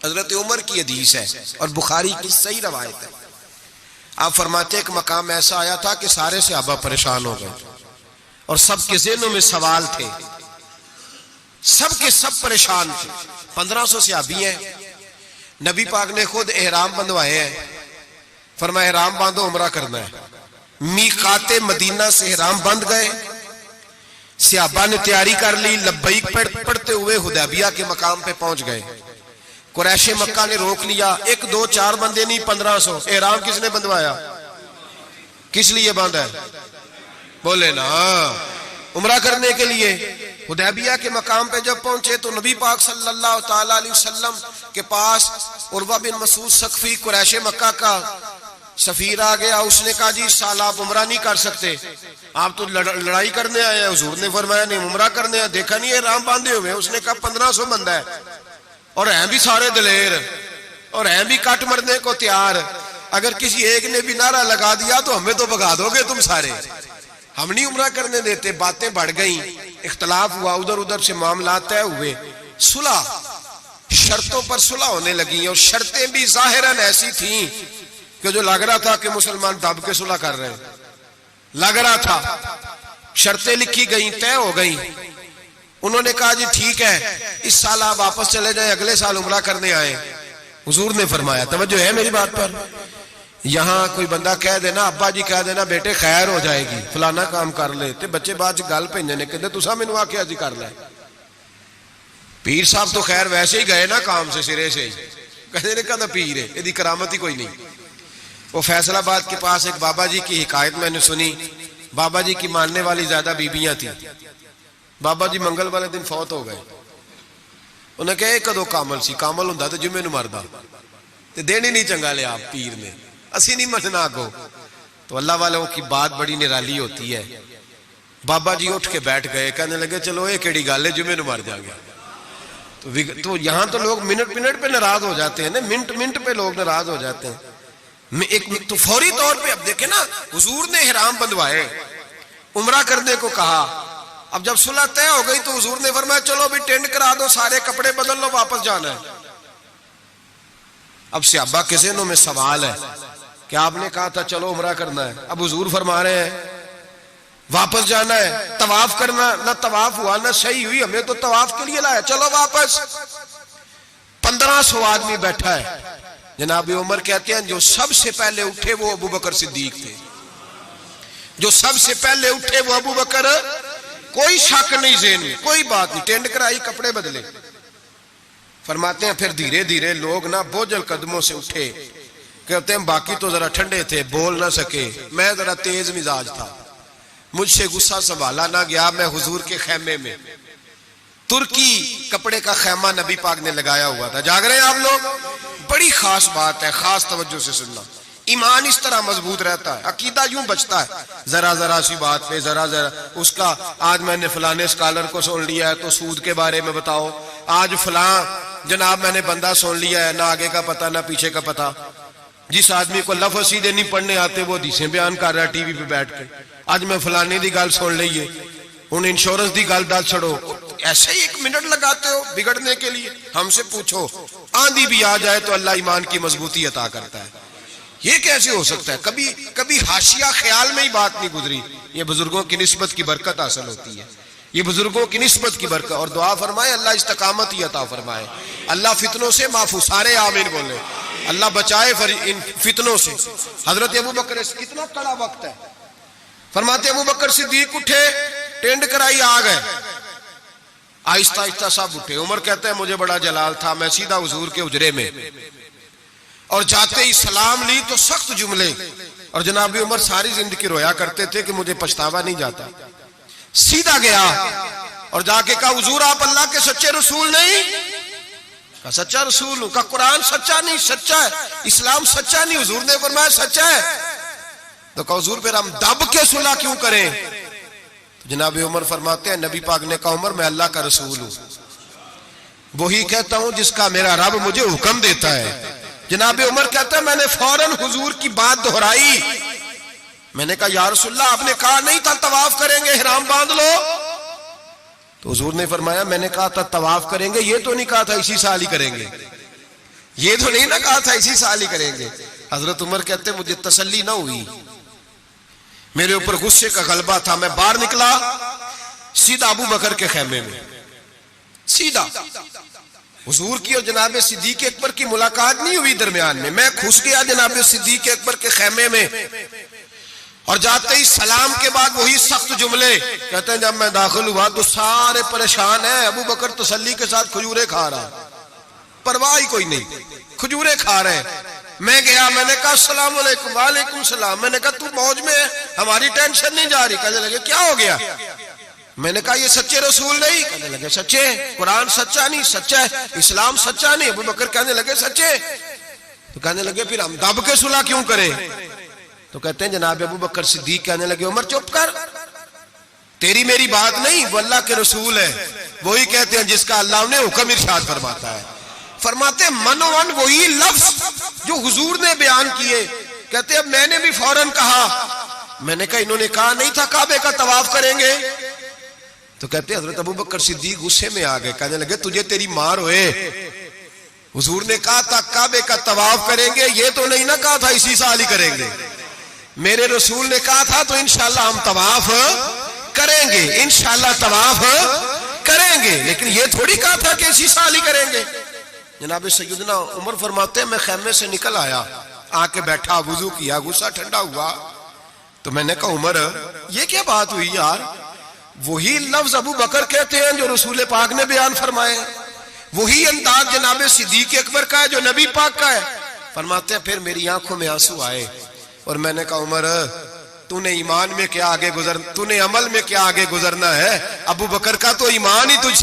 हजरत उमर की हदीस है और बुखारी की सही रवायत है। आप फरमाते एक मकाम ऐसा आया था कि सारे सहाबा परेशान हो गए और सबके ज़हनों में सवाल थे, सब के सब परेशान थे। 1500 सहाबी हैं, नबी पाक ने खुद एहराम बंधवाए हैं, फरमाया एहराम बांधो उमरा करना है। मीकाते मदीना से एहराम बंध गए, सहाबा ने तैयारी कर ली, लब्बैक पढ़ते हुए हुदैबिया के मकाम पे पहुंच गए। कुरैशे मक्का ने रोक लिया, 1 2 4 बंदे नहीं 1500। एहराम किसने बंधवाया, किस लिए बांधा है, बोले ना, उमरा करने के लिए। हुदैबिया के मकाम पे जब पहुंचे तो नबी पाक सल्लल्लाहु ताला अलैहि वसल्लम के पास उर्वा बिन मसूद सख्फी कुरैशे मक्का का सफीर आ गया। उसने कहा जी साल आप उमरा नहीं कर सकते, आप तो लड़ाई करने आए हैं। हुजूर ने फरमाया नहीं उमरा करने आए, देखा नहीं है राम बांधे हुए। उसने कहा 1500 बंदा है और हैं भी सारे दलेर और हैं भी कट मरने को तैयार। अगर किसी एक ने भी नारा लगा दिया तो हमें तो भगा दोगे तुम सारे, हम नहीं उमरा करने देते। बातें बढ़ गई, इख्तलाफ हुआ, उधर उधर से मामला तय हुए, सुलह, शर्तों पर सुलह होने लगी। और शर्तें भी जाहिरन ऐसी थी कि जो लग रहा था कि मुसलमान दब के सुलह कर रहे हैं, लग रहा था। शर्तें लिखी गई, तय हो गई। उन्होंने कहा जी ठीक है, इस साल आप वापस चले जाए, अगले साल उमरा करने आए। हुजूर ने फरमाया, तवज्जो है मेरी बात पर, यहां कोई बंदा कह देना, अब्बा जी कह देना बेटे खैर हो जाएगी, फलाना काम कर ले, ते बच्चे बाद च गल भेजने ने कहते तुसा मैनू आख्या जी कर ले। पीर साहब तो खैर वैसे ही गए ना काम से, सिरे से ही कहते ने कहता पीर है, यदि करामत ही कोई नहीं। वो फैसलाबाद के पास एक बाबा जी की हिकायत मैंने सुनी। बाबा जी की मानने वाली ज्यादा बीबियां थी। बाबा जी मंगल वाले दिन फौत हो गए। उन्हें कहा कदों कामल सी, कामल हुंदा ते जुम्मे नूं मरदा, ते दिन ही नहीं चंगा लिया पीर ने, असी नहीं मनना अगो। तो अल्लाह वालों की बात बड़ी निराली होती है। बाबा जी उठ के बैठ गए, कहने लगे चलो ये केड़ी गल है, जुम्मे नूं मर जाएंगे। तो यहां तो लोग मिनट मिनट पे नाराज हो जाते हैं ना, मिनट मिनट पे लोग नाराज हो जाते हैं। एक तो फौरी तौर पे अब देखे ना, हुजूर ने इहराम बंधवाए, उमरा करने को कहा। अब जब सुलह तय हो गई तो हुजूर ने फरमाया चलो भी टेंट करा दो, सारे कपड़े बदल लो, वापस जाना है। अब सहाबा के ज़हनों में सवाल है कि आपने कहा था चलो उमरा करना है, अब हुजूर फरमा रहे हैं वापस जाना है, तवाफ करना, ना तवाफ हुआ ना सही हुई, हमें तो तवाफ के लिए लाया, चलो वापस। 1500 आदमी बैठा है। जनाब उमर कहते हैं जो सबसे पहले उठे वो अबू बकर सिद्दीक थे, जो सबसे पहले उठे वो अबू बकर, कोई शक नहीं ज़हन में, कोई बात नहीं, टेंट कराई, कपड़े बदले। फरमाते हैं फिर धीरे धीरे लोग ना बोझल कदमों से उठे। कहते हैं बाकी तो जरा ठंडे थे, बोल ना सके, मैं जरा तेज मिजाज था, मुझसे गुस्सा संभाला ना गया। मैं हुजूर के खैमे में, तुर्की कपड़े का खैमा नबी पाक ने लगाया हुआ था। जाग रहे हैं आप लोग, बड़ी खास बात है, खास तवज्जो से सुनना। ईमान इस तरह मजबूत रहता है, अकीदा यूं बचता है, जरा जरा सी बात पे जरा जरा उसका, आज मैंने फलाने स्कॉलर को सुन लिया है तो सूद के बारे में बताओ, आज फलां जनाब मैंने बंदा सुन लिया है, ना आगे का पता ना पीछे का पता। जिस आदमी को लफ्ज़ सीधे नहीं पढ़ने आते वो हदीसें बयान कर रहा है टीवी पे बैठ के, आज मैं फलाने की गल सुन लीए, हुण इंश्योरेंस की गल दस छड़ो। ऐसे ही 1 मिनट लगाते हो बिगड़ने के लिए। हमसे पूछो आंधी भी आ जाए तो अल्लाह ईमान की मजबूती अता करता है, ये कैसे हो सकता है? कभी कभी हाशिया ख्याल में ही बात नहीं गुजरी। ये बुजुर्गों की निस्बत की बरकत हासिल होती है, ये बुजुर्गों की निस्बत की बरकत। और दुआ फरमाए अल्लाह इस्तकामत ही अता फरमाए, अल्लाह फितनों से माफूज, सारे आमीन बोले, अल्लाह बचाए इन फितनों से। हजरत अबू बकर, कितना कड़ा वक्त है, फरमाते अबू बकर सिद्दीक उठे, टेंट कराई, आ गए, आहिस्ता आहिस्ता सब उठे। उमर कहते हैं मुझे बड़ा जलाल था, मैं सीधा हुजूर के उजरे में, और जाते ही सलाम ली तो सख्त जुमले। और जनाब उमर सारी जिंदगी रोया करते थे कि मुझे पछतावा नहीं जाता। सीधा गया और जाके कहा हुजूर आप अल्लाह के सच्चे रसूल नहीं? कहा सच्चा रसूल हूं। कहा कुरान सच्चा नहीं? सच्चा है। इस्लाम सच्चा नहीं? हुजूर ने फरमाया सच्चा है। तो कहा हुजूर फिर हम दब के सुलह क्यों करें? तो जनाब उमर फरमाते हैं नबी पाक ने कहा उमर मैं अल्लाह का रसूल हूं, वही कहता हूं जिसका मेरा रब मुझे हुक्म देता है। जनाब उमर कहता है मैंने फौरन हुजूर की बात दोहराई, मैंने कहा या रसूलल्लाह आपने कहा नहीं था तवाफ करेंगे, इहराम बांध लो। तो हुजूर ने फरमाया मैंने कहा था तवाफ करेंगे, ये तो नहीं कहा था इसी साल ही करेंगे। ये तो नहीं ना कहा था इसी साल ही करेंगे। हजरत उमर कहते मुझे तसल्ली ना हुई, मेरे ऊपर गुस्से का गलबा था, मैं बाहर निकला सीधा अबू बकर के खेमे में, सीधा हुजूर की और जनाब सिद्दीक अकबर की मुलाकात नहीं हुई दरमियान में, मैं घुस गया जनाब सिद्दीक अकबर के खेमे में। और जाते ही सलाम के बाद वही सख्त जुमले कहते हैं, जब मैं दाखिल हुआ तो सारे परेशान हैं, अबू बकर तसल्ली के साथ खजूरे खा रहा, परवाह ही कोई नहीं, खजूरे खा रहे हैं। मैं गया, मैंने कहा अस्सलाम वालेकुम। वालेकुम सलाम। मैंने कहा तू मौज में है, हमारी टेंशन नहीं जा रही। कहने लगे क्या हो गया? मैंने कहा ये सच्चे रसूल नहीं। कहने लगे सच्चे, कुरान सच्चा नहीं, सच्चा है, इस्लाम सच्चा नहीं। अबू बकर कहने लगे सच्चे। तो कहने लगे फिर हम दब के सुलह क्यों करें? तो कहते हैं जनाब अबू बकर सिद्दीक कहने लगे उमर चुप कर, तेरी मेरी बात नहीं, वो अल्लाह के रसूल है, वही कहते हैं जिसका अल्लाह ने हुक्म इरशाद फरमाता है। फरमाते मनोवन वही लफ्ज जो हुजूर ने बयान किए। कहते अब मैंने भी फौरन कहा, मैंने कहा इन्होंने कहा नहीं था काबे का तवाफ करेंगे। तो कहते हजरत अबू बकर सिद्दीक गुस्से में आ गए, कहने लगे तुझे तेरी मार होए, हुजूर ने कहा था काबे का तवाफ करेंगे, ये तो नहीं ना कहा था इसी साल ही करेंगे। मेरे रसूल ने कहा था तो इंशाल्लाह हम तवाफ करेंगे, इंशाल्लाह तवाफ करेंगे, लेकिन ये थोड़ी कहा था कि इसी साल ही करेंगे। जनाब सैयदना उमर फरमाते हैं मैं खेमे से निकल आया, आके बैठा, वुजू किया, गुस्सा ठंडा हुआ। तो मैंने कहा उमर ये क्या बात हुई यार? वही लफ्ज अबू बकर कहते हैं जो रसूल पाक ने बयान फरमाए, वही अंदाज जनाब सिद्दीक अकबर का है जो नबी पाक का है। फरमाते हैं फिर मेरी आंखों में आंसू आए और मैंने कहा उमर तूने ईमान में क्या आगे गुजर, तूने अमल में क्या आगे गुजरना है? अबू बकर का तो ईमान ही तुझसे